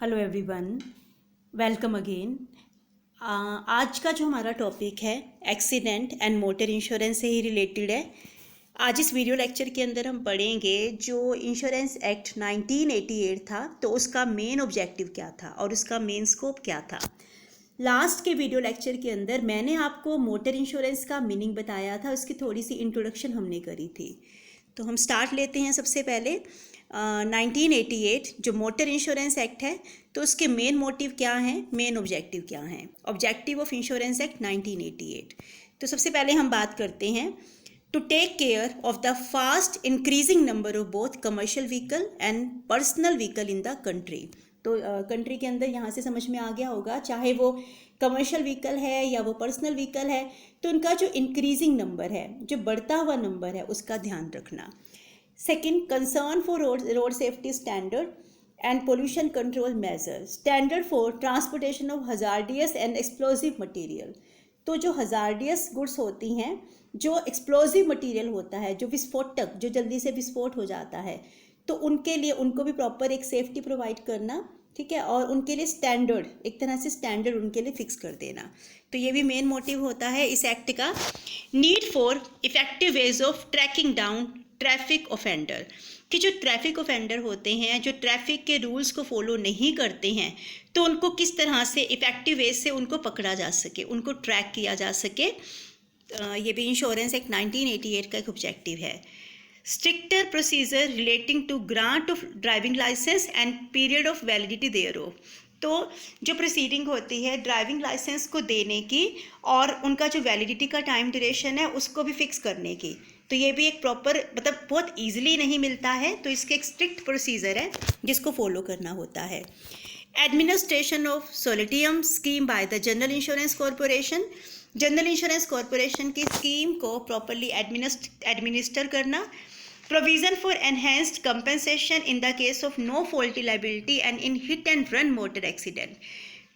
Hello everyone, welcome again. आज का जो हमारा टॉपिक है एक्सीडेंट एंड मोटर इंश्योरेंस से ही रिलेटेड है। आज इस वीडियो लेक्चर के अंदर हम पढ़ेंगे जो इंश्योरेंस एक्ट 1988 था, तो उसका मेन ऑब्जेक्टिव क्या था और उसका मेन स्कोप क्या था। लास्ट के वीडियो लेक्चर के अंदर मैंने आपको मोटर इंश्योरेंस का मीनिंग बताया था, उसकी थोड़ी सी इंट्रोडक्शन हमने करी थी। तो हम स्टार्ट लेते हैं। सबसे पहले 1988 जो मोटर इंश्योरेंस एक्ट है, तो उसके मेन मोटिव क्या हैं, मेन ऑब्जेक्टिव क्या हैं। ऑब्जेक्टिव ऑफ इंश्योरेंस एक्ट 1988, तो सबसे पहले हम बात करते हैं to take care of the fast increasing number of both commercial vehicle and personal vehicle in the country. तो कंट्री के अंदर यहाँ से समझ में आ गया होगा, चाहे वो कमर्शियल व्हीकल है या वो पर्सनल व्हीकल है, तो उनका जो इंक्रीजिंग नंबर है, जो बढ़ता हुआ नंबर है, उसका ध्यान रखना। Second, concern for road safety standard and pollution control measure, standard for transportation of hazardous and explosive material. तो जो हजार्डियस गुड्स होती हैं, जो एक्सप्लोजिव मटेरियल होता है, जो विस्फोटक, जो जल्दी से विस्फोट हो जाता है, तो उनके लिए उनको भी प्रॉपर एक सेफ्टी प्रोवाइड करना, ठीक है, और उनके लिए स्टैंडर्ड, एक तरह से स्टैंडर्ड उनके लिए फिक्स कर देना। तो ये भी मेन मोटिव होता है इस एक्ट का। Need for effective ways of tracking down traffic offender, कि जो ट्रैफिक ऑफेंडर होते हैं, जो ट्रैफिक के रूल्स को फॉलो नहीं करते हैं, तो उनको किस तरह से इफेक्टिव वे से उनको पकड़ा जा सके, उनको ट्रैक किया जा सके। ये भी इंश्योरेंस एक्ट 1988 का एक ऑब्जेक्टिव है। Stricter procedure relating to grant of driving licence and period of validity thereof, तो जो प्रोसीडिंग होती है ड्राइविंग लाइसेंस को देने की और उनका जो वैलिडिटी का टाइम ड्यूरेशन है उसको भी फिक्स करने की, तो ये भी एक प्रॉपर, मतलब बहुत ईजिली नहीं मिलता है, तो इसके एक स्ट्रिक्ट प्रोसीजर है जिसको फॉलो करना होता है। Administration of solatium scheme by the general insurance corporation, general insurance corporation की स्कीम को प्रॉपरली एडमिनिस्टर करना। Provision for enhanced compensation in the case of no faulty liability and in hit and run motor accident,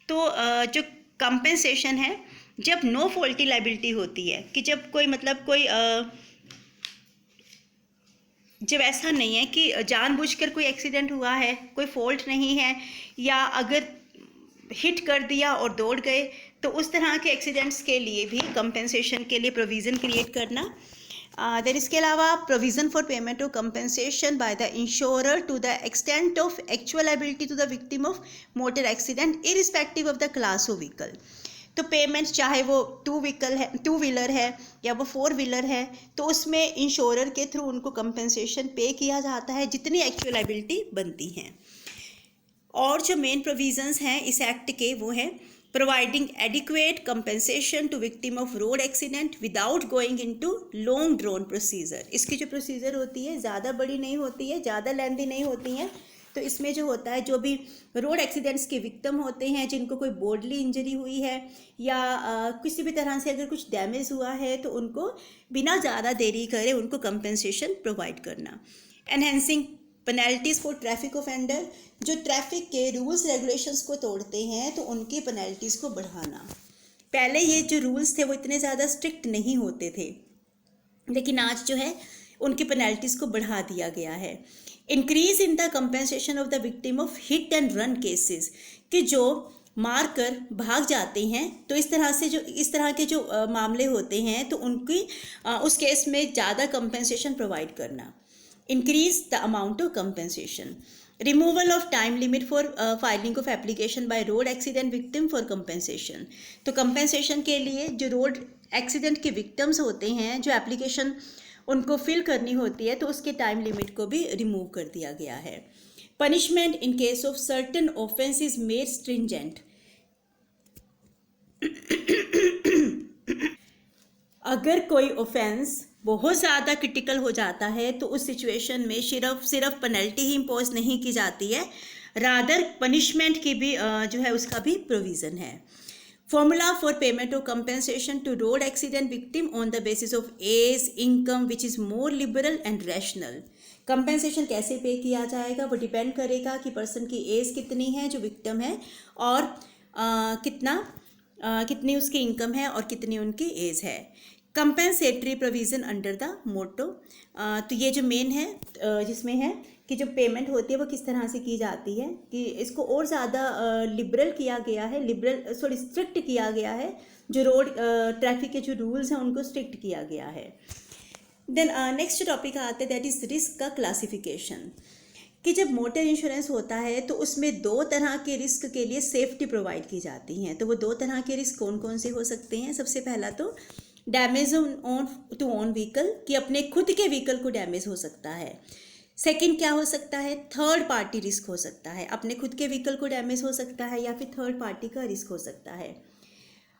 तो जो compensation है जब no faulty liability होती है, कि जब कोई मतलब कोई जब ऐसा नहीं है कि जानबूझकर कोई एक्सीडेंट हुआ है, कोई फॉल्ट नहीं है, या अगर हिट कर दिया और दौड़ गए, तो उस तरह के एक्सीडेंट्स के लिए भी कंपनसेशन के लिए प्रोविज़न क्रिएट करना। देन इसके अलावा provision for payment of compensation by the insurer to the extent of actual ability to the victim of motor accident irrespective of the class of vehicle. तो payment चाहे वो two wheeler है या वो four wheeler है, तो उसमें insurer के थ्रू उनको कंपनसेशन पे किया जाता है जितनी एक्चुअल लायबिलिटी बनती हैं। और जो मेन प्रोविजंस हैं इस एक्ट के वो हैं providing adequate compensation to victim of road accident without going into long drawn procedure. इसकी जो प्रोसीजर होती है ज़्यादा बड़ी नहीं होती है, ज़्यादा लेंथी नहीं होती है। तो इसमें जो होता है, जो भी रोड एक्सीडेंट्स के विक्टिम होते हैं, जिनको कोई बॉडली इंजरी हुई है या किसी भी तरह से अगर कुछ डैमेज हुआ है, तो उनको बिना ज़्यादा देरी करे उनको कंपनसेशन प्रोवाइड करना। Enhancing penalties for traffic offender, जो ट्रैफिक के रूल्स रेगुलेशंस को तोड़ते हैं तो उनकी पेनल्टीज़ को बढ़ाना। पहले ये जो रूल्स थे वो इतने ज़्यादा स्ट्रिक्ट नहीं होते थे, लेकिन आज जो है उनकी पेनल्टीज़ को बढ़ा दिया गया है। Increase in the compensation of the victim of hit and run cases, कि जो मार कर भाग जाते हैं, तो इस तरह के जो मामले होते हैं, तो उनकी उस केस में ज़्यादा कंपनसेशन प्रोवाइड करना। Increase the amount of compensation. Removal of time limit for filing of application by road accident victim for compensation, तो कंपनसेशन के लिए जो रोड एक्सीडेंट के विक्टिम्स होते हैं, जो एप्लीकेशन उनको फिल करनी होती है, तो उसके टाइम लिमिट को भी रिमूव कर दिया गया है। Punishment in case of certain offence is made stringent, अगर कोई ऑफेंस बहुत ज़्यादा क्रिटिकल हो जाता है, तो उस सिचुएशन में सिर्फ पेनल्टी ही इम्पोज नहीं की जाती है, रादर पनिशमेंट की भी जो है उसका भी प्रोविज़न है। Formula for payment of compensation to road accident victim on the basis of age income which is more liberal and rational. Compensation कैसे पे किया जाएगा वो डिपेंड करेगा कि पर्सन की एज कितनी है जो विक्टिम है, और कितनी उसकी इनकम है और कितनी उनकी एज है। Compensatory provision under the motor, तो ये जो मेन है जिसमें है कि जो पेमेंट होती है वो किस तरह से की जाती है, कि इसको और ज़्यादा लिबरल किया गया है, स्ट्रिक्ट किया गया है। जो रोड ट्रैफिक के जो रूल्स हैं उनको स्ट्रिक्ट किया गया है। देन नेक्स्ट टॉपिक आते हैं, दैट इज़ रिस्क का क्लासिफिकेशन। कि जब मोटर इंश्योरेंस होता है तो उसमें दो तरह के रिस्क के लिए सेफ्टी प्रोवाइड की जाती हैं। तो वो दो तरह के रिस्क कौन कौन से हो सकते हैं? सबसे पहला तो डैमेज टू ओन व्हीकल, कि अपने खुद के व्हीकल को डैमेज हो सकता है। सेकंड क्या हो सकता है? थर्ड पार्टी रिस्क हो सकता है, अपने खुद के व्हीकल को डैमेज हो सकता है या फिर थर्ड पार्टी का रिस्क हो सकता है।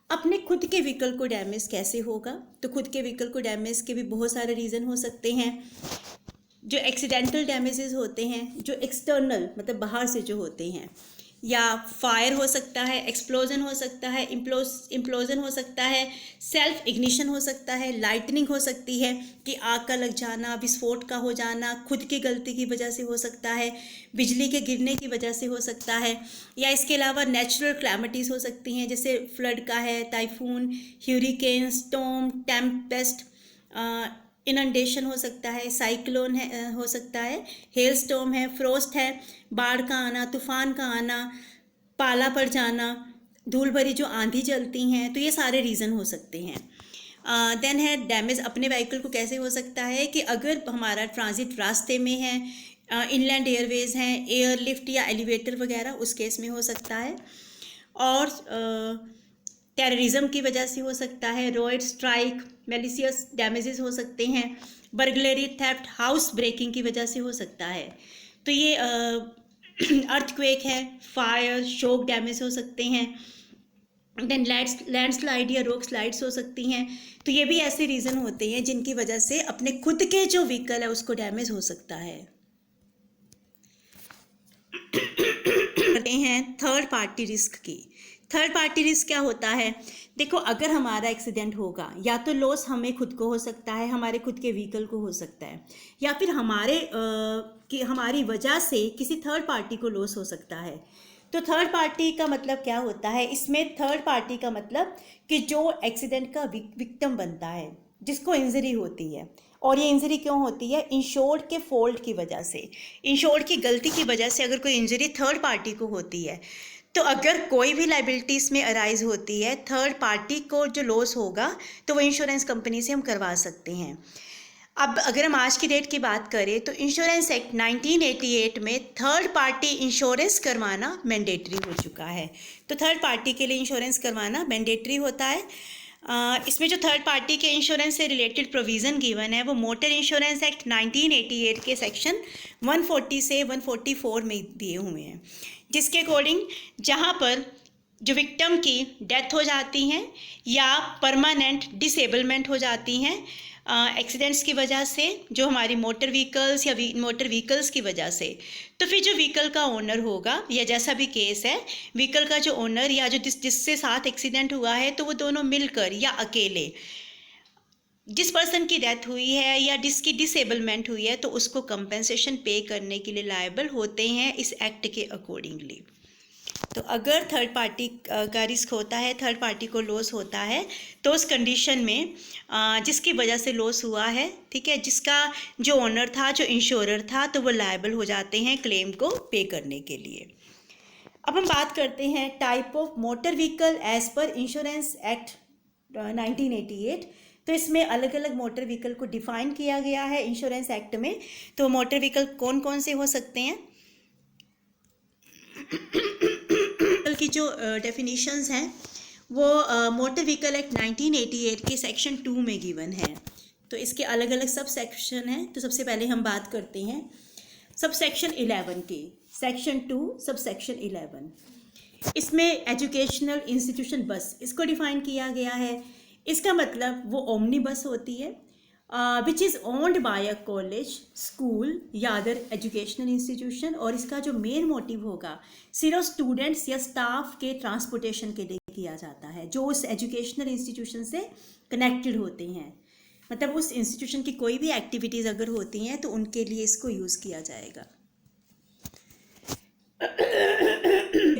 अपने खुद के व्हीकल को डैमेज कैसे होगा? तो खुद के व्हीकल को डैमेज के भी बहुत सारे रीज़न हो सकते हैं। जो एक्सीडेंटल डैमेजेस होते हैं, जो एक्सटर्नल मतलब बाहर से जो होते हैं, या फायर हो सकता है, एक्सप्लोजन हो सकता है, इम्प्लोजन हो सकता है, सेल्फ इग्निशन हो सकता है, लाइटनिंग हो सकती है कि आग का लग जाना, विस्फोट का हो जाना खुद की गलती की वजह से हो सकता है, बिजली के गिरने की वजह से हो सकता है, या इसके अलावा नेचुरल क्लैमिटीज़ हो सकती हैं, जैसे फ्लड का है, टाइफून, ह्यूरिकेन, स्टॉर्म, टेम्पेस्ट, इनंडेशन हो सकता है, साइक्लोन है हो सकता है, हेल स्टॉर्म है, फ्रोस्ट है, बाढ़ का आना, तूफान का आना, पाला पड़ जाना, धूल भरी जो आंधी चलती हैं, तो ये सारे रीज़न हो सकते हैं। देन है डैमेज अपने व्हीकल को कैसे हो सकता है कि अगर हमारा ट्रांजिट रास्ते में है, इनलैंड एयरवेज हैं, एयरलिफ्ट या एलिवेटर वगैरह, उस केस में हो सकता है। और टेररिज्म की वजह से हो सकता है, रॉयड स्ट्राइक, मेलिशियस डैमेजेस हो सकते हैं, बर्गलरी, थेफ्ट, हाउस ब्रेकिंग की वजह से हो सकता है। तो ये अर्थक्वेक है, फायर, शॉक डैमेज हो सकते हैं। देन लैंडस्लाइड या रॉक स्लाइड्स हो सकती हैं। तो ये भी ऐसे रीज़न होते हैं जिनकी वजह से अपने खुद के जो व्हीकल है उसको डैमेज हो सकता है। करते हैं थर्ड पार्टी रिस्क की। थर्ड पार्टी रिस्क क्या होता है? देखो, अगर हमारा एक्सीडेंट होगा, या तो लॉस हमें खुद को हो सकता है, हमारे खुद के व्हीकल को हो सकता है, या फिर हमारी वजह से किसी थर्ड पार्टी को लॉस हो सकता है। तो थर्ड पार्टी का मतलब क्या होता है? इसमें थर्ड पार्टी का मतलब कि जो एक्सीडेंट का विक्टिम बनता है, जिसको इंजरी होती है, और ये इंजरी क्यों होती है? इंश्योर्ड के फॉल्ट की वजह से, इंश्योर्ड की गलती की वजह से अगर कोई इंजरी थर्ड पार्टी को होती है, तो अगर कोई भी लाइबिलिटीज़ में अराइज होती है, थर्ड पार्टी को जो लॉस होगा तो वो इंश्योरेंस कंपनी से हम करवा सकते हैं। अब अगर हम आज की डेट की बात करें तो इंश्योरेंस एक्ट 1988 में थर्ड पार्टी इंश्योरेंस करवाना मैंडेटरी हो चुका है। तो थर्ड पार्टी के लिए इंश्योरेंस करवाना मैंडेटरी होता है। इसमें जो थर्ड पार्टी के इंश्योरेंस से रिलेटेड प्रोविज़न गिवन है वो मोटर इंश्योरेंस एक्ट 1988 के सेक्शन 140 से 144 में दिए हुए हैं, जिसके अकॉर्डिंग जहाँ पर जो विक्टिम की डेथ हो जाती हैं या परमानेंट डिसेबलमेंट हो जाती हैं एक्सीडेंट्स की वजह से, जो हमारी मोटर व्हीकल्स या मोटर व्हीकल्स की वजह से, तो फिर जो व्हीकल का ओनर होगा या जैसा भी केस है, व्हीकल का जो ओनर या जो जिससे साथ एक्सीडेंट हुआ है, तो वो दोनों मिलकर या अकेले जिस पर्सन की डेथ हुई है या जिसकी डिसेबलमेंट हुई है तो उसको कंपेंसेशन पे करने के लिए लायबल होते हैं इस एक्ट के अकॉर्डिंगली। तो अगर थर्ड पार्टी का रिस्क होता है, थर्ड पार्टी को लॉस होता है, तो उस कंडीशन में जिसकी वजह से लॉस हुआ है, ठीक है, जिसका जो ओनर था, जो इंश्योरर था, तो वो लायबल हो जाते हैं क्लेम को पे करने के लिए। अब हम बात करते हैं type of motor vehicle as per insurance act 1988। तो इसमें अलग अलग मोटर व्हीकल को डिफाइन किया गया है इंश्योरेंस एक्ट में। तो मोटर व्हीकल कौन कौन से हो सकते हैं की जो डेफिनेशंस हैं वो मोटर व्हीकल एक्ट 1988 के सेक्शन 2 में गिवन है। तो इसके अलग अलग सब सेक्शन हैं। तो सबसे पहले हम बात करते हैं सब सेक्शन 11 की। सेक्शन 2 सब सेक्शन 11, इसमें एजुकेशनल इंस्टीट्यूशन बस इसको डिफाइन किया गया है। इसका मतलब वो ओमनी बस होती है which is owned by a college, school या अदर एजुकेशनल इंस्टीट्यूशन, और इसका जो मेन मोटिव होगा सिर्फ स्टूडेंट्स या स्टाफ के ट्रांसपोर्टेशन के लिए किया जाता है जो उस एजुकेशनल इंस्टीट्यूशन से कनेक्टेड होते हैं। मतलब उस इंस्टीट्यूशन की कोई भी एक्टिविटीज़ अगर होती हैं तो उनके लिए इसको यूज़ किया जाएगा।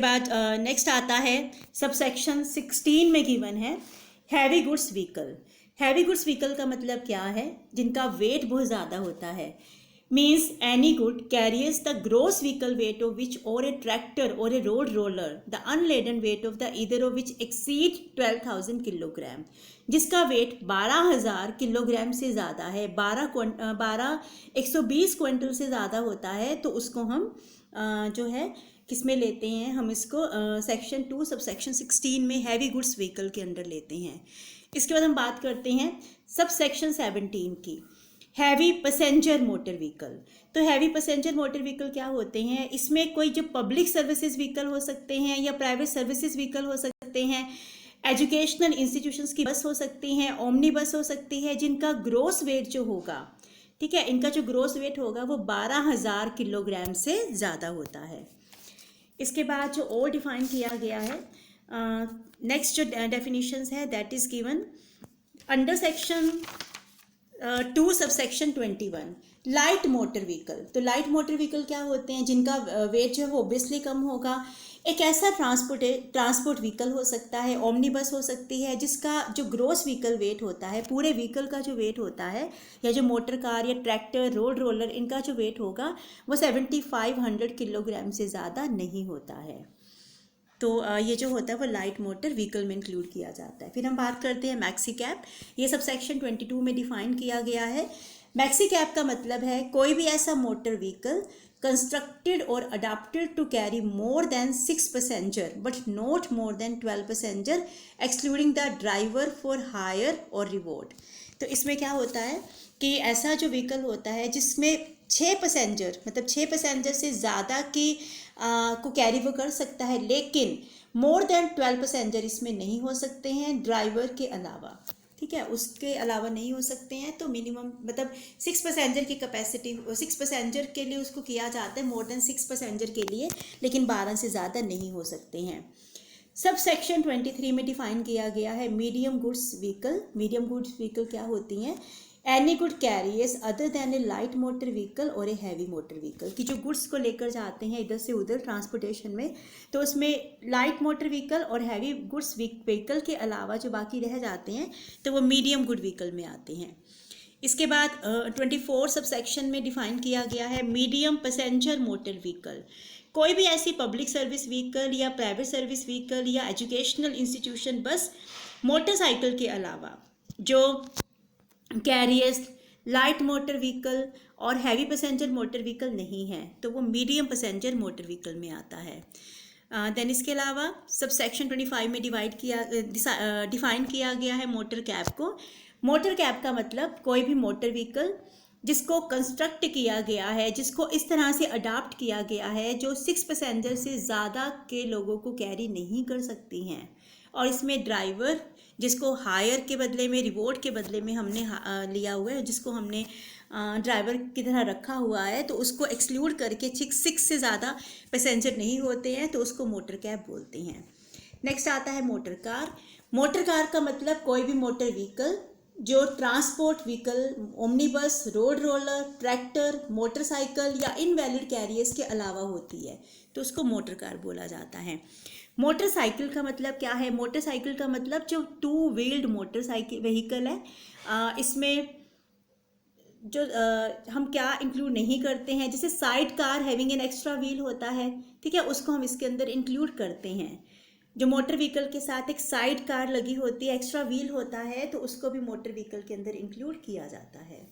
बाद नेक्स्ट आता है सब सेक्शन 16 में गिवन है heavy goods vehicle. Heavy goods vehicle का मतलब क्या है? जिनका वेट बहुत ज़्यादा होता है। means any good carries the gross vehicle weight of which or a tractor or a road roller the unladen weight of the either of which exceed 12,000 kilogram, जिसका वेट 12,000 किलोग्राम से ज़्यादा है, 120 क्विंटल से ज़्यादा होता है, तो उसको हम जो है किस में लेते हैं, हम इसको सेक्शन 2 सब सेक्शन 16 में हैवी गुड्स व्हीकल के अंडर लेते हैं। इसके बाद हम बात करते हैं सब सेक्शन 17 की, हैवी पैसेंजर मोटर व्हीकल। तो हैवी पैसेंजर मोटर व्हीकल क्या होते हैं, इसमें कोई जो पब्लिक सर्विसेज व्हीकल हो सकते हैं या प्राइवेट सर्विसेज व्हीकल हो सकते हैं, एजुकेशनल इंस्टीट्यूशंस की बस हो सकती हैं, ओमनी बस हो सकती है, जिनका ग्रोस वेट जो होगा, ठीक है, इनका जो ग्रोस वेट होगा वो 12,000 किलोग्राम से ज़्यादा होता है। इसके बाद जो और डिफाइन किया गया है, नेक्स्ट जो डेफिनेशंस है that is given under section 2 subsection 21, light motor vehicle. तो लाइट मोटर व्हीकल क्या होते हैं, जिनका वेट जो है वो ऑब्वियसली कम होगा। एक ऐसा ट्रांसपोर्ट व्हीकल हो सकता है, ओमनी बस हो सकती है, जिसका जो ग्रोस व्हीकल वेट होता है, पूरे व्हीकल का जो वेट होता है, या जो मोटर कार या ट्रैक्टर, रोड रोलर, इनका जो वेट होगा वो 7,500 किलोग्राम से ज़्यादा नहीं होता है। तो ये जो होता है वो लाइट मोटर व्हीकल में इंक्लूड किया जाता है। फिर हम बात करते हैं मैक्सी कैब। ये सब सेक्शन 22 में डिफाइन किया गया है। मैक्सी कैब का मतलब है कोई भी ऐसा motor vehicle constructed or adapted to carry more than 6 passenger but not more than 12 passenger excluding the driver for hire or reward. तो इसमें क्या होता है कि ऐसा जो व्हीकल होता है जिसमें 6 पैसेंजर, मतलब 6 पैसेंजर से ज़्यादा की को कैरी वो कर सकता है, लेकिन मोर देन 12 पैसेंजर इसमें नहीं हो सकते हैं ड्राइवर के अलावा, ठीक है, उसके अलावा नहीं हो सकते हैं। तो मिनिमम मतलब 6 पैसेंजर की कैपेसिटी, 6 पैसेंजर के लिए उसको किया जाता है, मोर देन 6 पैसेंजर के लिए, लेकिन 12 से ज़्यादा नहीं हो सकते हैं। सब सेक्शन 23 में डिफाइन किया गया है medium goods vehicle. Medium goods vehicle क्या होती हैं, any good carriers other than a light motor vehicle और ए हैवी मोटर व्हीकल, कि जो गुड्स को लेकर जाते हैं इधर से उधर ट्रांसपोर्टेशन में, तो उसमें लाइट मोटर व्हीकल और हैवी गुड्स व्हीकल के अलावा जो बाकी रह जाते हैं तो वो मीडियम गुड व्हीकल में आते हैं। इसके बाद 24 सब सेक्शन में डिफाइन किया गया है मीडियम पैसेंजर मोटर व्हीकल। कोई भी ऐसी पब्लिक सर्विस व्हीकल या प्राइवेट सर्विस व्हीकल या एजुकेशनल इंस्टीट्यूशन बस, मोटरसाइकिल के अलावा जो कैरियर्स, लाइट मोटर व्हीकल और हैवी पैसेंजर मोटर व्हीकल नहीं है, तो वो मीडियम पैसेंजर मोटर व्हीकल में आता है। देन इसके अलावा सब सेक्शन 25 में डिफाइन किया गया है मोटर कैब को। मोटर कैब का मतलब कोई भी मोटर व्हीकल जिसको कंस्ट्रक्ट किया गया है, जिसको इस तरह से अडाप्ट किया गया है जो 6 पैसेंजर से ज़्यादा के लोगों को कैरी नहीं कर सकती हैं, और इसमें ड्राइवर जिसको हायर के बदले में, रिवॉर्ड के बदले में हमने लिया हुआ है, जिसको हमने ड्राइवर की तरह रखा हुआ है, तो उसको एक्सक्लूड करके 6 से ज़्यादा पैसेंजर नहीं होते हैं, तो उसको मोटर कैब बोलते हैं। नेक्स्ट आता है मोटर कार। मोटर कार का मतलब कोई भी मोटर व्हीकल जो ट्रांसपोर्ट व्हीकल, ओमनी बस, रोड रोलर, ट्रैक्टर, मोटरसाइकिल या इनवैलिड कैरियर्स के अलावा होती है, तो उसको मोटर कार बोला जाता है। मोटरसाइकिल का मतलब क्या है, मोटरसाइकिल का मतलब जो 2 व्हील्ड मोटरसाइकिल व्हीकल है, इसमें जो हम क्या इंक्लूड नहीं करते हैं, जैसे side car having an extra wheel होता है, ठीक है, उसको हम इसके अंदर इंक्लूड करते हैं। जो मोटर व्हीकल के साथ एक साइड कार लगी होती है, एक्स्ट्रा व्हील होता है, तो उसको भी मोटर व्हीकल के अंदर इंक्लूड किया जाता है।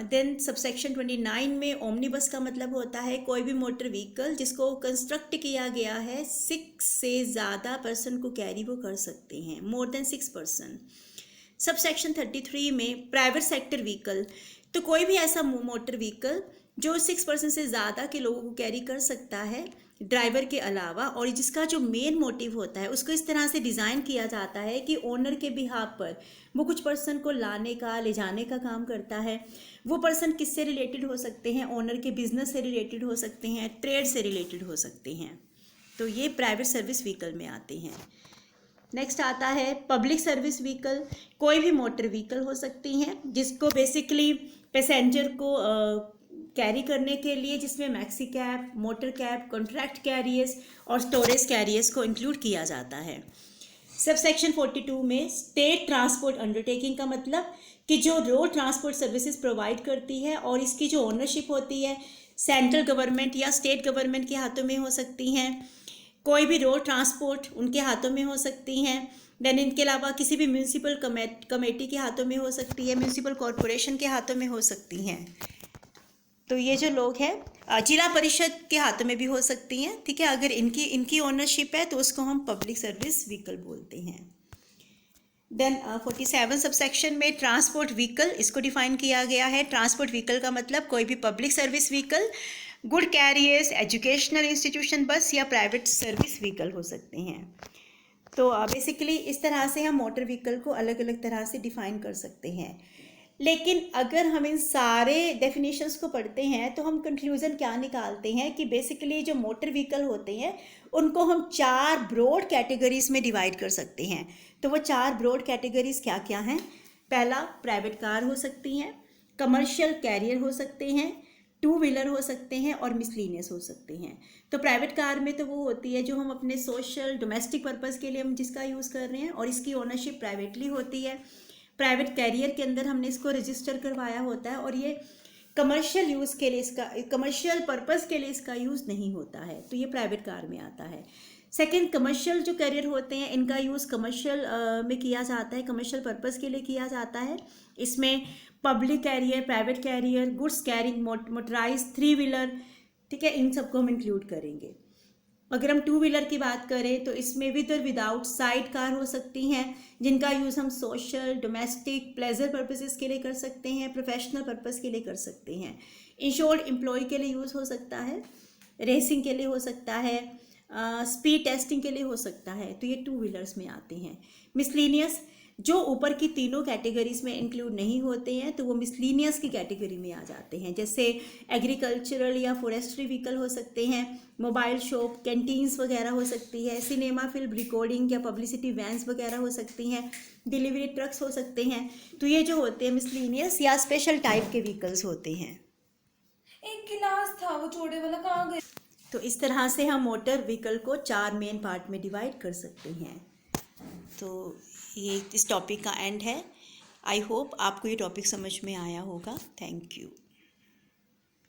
देन सबसेक्शन 29 में ओमनी बस का मतलब होता है कोई भी मोटर व्हीकल जिसको कंस्ट्रक्ट किया गया है 6 से ज़्यादा पर्सन को कैरी वो कर सकते हैं, मोर देन 6 पर्सन। सबसेक्शन 33 में प्राइवेट सेक्टर व्हीकल, तो कोई भी ऐसा मोटर व्हीकल जो 6 पर्सन से ज़्यादा के लोगों को कैरी कर सकता है ड्राइवर के अलावा, और जिसका जो मेन मोटिव होता है उसको इस तरह से डिज़ाइन किया जाता है कि ओनर के बिहाफ पर वो कुछ पर्सन को लाने का, ले जाने का काम करता है। वो पर्सन किससे रिलेटेड हो सकते हैं, ओनर के बिजनेस से रिलेटेड हो सकते हैं, ट्रेड से रिलेटेड हो सकते हैं, तो ये प्राइवेट सर्विस व्हीकल में आते हैं। नेक्स्ट आता है पब्लिक सर्विस व्हीकल। कोई भी मोटर व्हीकल हो सकती हैं जिसको बेसिकली पैसेंजर को कैरी करने के लिए, जिसमें maxi cab, motor cab, contract carriers और स्टोरेज कैरियर्स को इंक्लूड किया जाता है। सब सेक्शन 42 में स्टेट ट्रांसपोर्ट अंडरटेकिंग का मतलब कि जो रोड ट्रांसपोर्ट सर्विसेज प्रोवाइड करती है और इसकी जो ओनरशिप होती है सेंट्रल गवर्नमेंट या स्टेट गवर्नमेंट के हाथों में हो सकती हैं, कोई भी रोड ट्रांसपोर्ट उनके हाथों में हो सकती हैं। देन इनके अलावा किसी भी म्यूनिसिपल कमेटी के हाथों में हो सकती है, म्यूनिसिपल कॉरपोरेशन के हाथों में हो सकती हैं। तो ये जो लोग हैं जिला परिषद के हाथों में भी हो सकती हैं, ठीक है। अगर इनकी ओनरशिप है तो उसको हम पब्लिक सर्विस व्हीकल बोलते हैं। देन 47 सबसेक्शन में ट्रांसपोर्ट व्हीकल इसको डिफाइन किया गया है। ट्रांसपोर्ट व्हीकल का मतलब कोई भी public service vehicle, good carriers, educational institution बस या प्राइवेट सर्विस व्हीकल हो सकते हैं। तो बेसिकली इस तरह से हम मोटर व्हीकल को अलग अलग तरह से डिफाइन कर सकते हैं। लेकिन अगर हम इन सारे डेफिनेशंस को पढ़ते हैं तो हम कंक्लूजन क्या निकालते हैं कि बेसिकली जो मोटर व्हीकल होते हैं उनको हम 4 ब्रॉड कैटेगरीज में डिवाइड कर सकते हैं। तो वो 4 ब्रॉड कैटेगरीज क्या क्या हैं? पहला, प्राइवेट कार हो सकती हैं, कमर्शियल कैरियर हो सकते हैं, 2 व्हीलर हो सकते हैं और मिसलिनियस हो सकते हैं। तो प्राइवेट कार में तो वो होती है जो हम अपने सोशल डोमेस्टिक पर्पज़ के लिए हम जिसका यूज़ कर रहे हैं और इसकी ओनरशिप प्राइवेटली होती है। प्राइवेट कैरियर के अंदर हमने इसको रजिस्टर करवाया होता है और ये कमर्शियल यूज़ के लिए कमर्शियल पर्पज़ के लिए इसका यूज़ नहीं होता है, तो ये प्राइवेट कार में आता है। सेकंड, कमर्शियल जो कैरियर होते हैं इनका यूज़ कमर्शियल में किया जाता है, कमर्शियल पर्पज़ के लिए किया जाता है। इसमें public carrier, private carrier, goods carrying, motorize, 3 wheeler, ठीक है, इन सबको हम इंक्लूड करेंगे। अगर हम 2 व्हीलर की बात करें तो इसमें विद और विदाउट साइड कार हो सकती हैं जिनका यूज़ हम सोशल, डोमेस्टिक, प्लेजर पर्पसेस के लिए कर सकते हैं, प्रोफेशनल पर्पस के लिए कर सकते हैं। इंश्योर्ड एम्प्लॉय के लिए यूज़ हो सकता है, रेसिंग के लिए हो सकता है, स्पीड टेस्टिंग के लिए हो सकता है, तो ये 2 व्हीलर्स में आते हैं। मिसलिनियस जो ऊपर की तीनों कैटेगरीज में इंक्लूड नहीं होते हैं तो वो मिसलिनियस की कैटेगरी में आ जाते हैं। जैसे एग्रीकल्चरल या फॉरेस्ट्री व्हीकल हो सकते हैं, मोबाइल शॉप, कैंटीन्स वगैरह हो सकती है, सिनेमा, फिल्म रिकॉर्डिंग या पब्लिसिटी वैन्स वगैरह हो सकती हैं, डिलीवरी ट्रक्स हो सकते हैं। तो ये जो होते हैं मिसलिनियस या स्पेशल टाइप के व्हीकल्स होते हैं। एक गिलास था वो छोटे वाला, कहाँ गया? तो इस तरह से हम मोटर व्हीकल को 4 मेन पार्ट में डिवाइड कर सकते हैं। तो ये इस टॉपिक का एंड है। आई होप आपको ये टॉपिक समझ में आया होगा। Thank you.